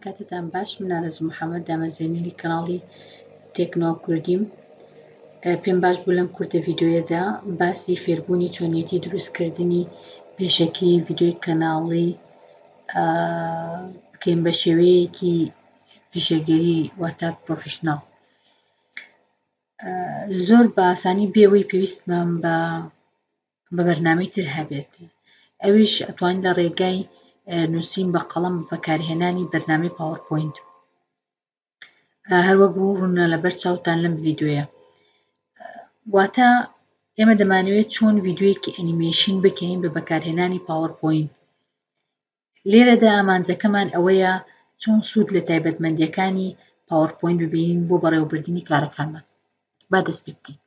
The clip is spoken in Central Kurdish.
کاتتان باش من ئارەزوو محەممەد دامەزێنەری کەناڵی تکنۆکوردیم. پێم باش بوو لەم کورتە ڤیدۆیەدا باسی فێربوونی چۆنیەتی دروستکردنی پێشەکی ڤیدۆی کەناڵی بکەین بە شێوەیەکی پیشەگەری واتە پرۆفیشناڵ. زۆر بە ئاسانی بێەوەی پێویستمان بە بەرنامەی تر هەبێت، ئەویش ئەتوانین لە ڕێگای نووسین بە قەڵەم بەکارهێنانی بەرنامەی پاوەرپۆینت. هەروەک ڕوونە لەبەر چاوتان لەم ڤیدۆیە، واتە ئێمە دەمانەوێت چۆن ڤیدۆیەکی ئەنیمێشن بکەین بە بەکارهێنانی پاوەرپۆینت. لێرەدا ئامانجەکەمان ئەوەیە چۆن سوود لە تایبەتمندیەکانی پاوەرپۆینت ببینین بۆ بەڕێوەبردننی کارەکانمان. با دەست پێ بکەین.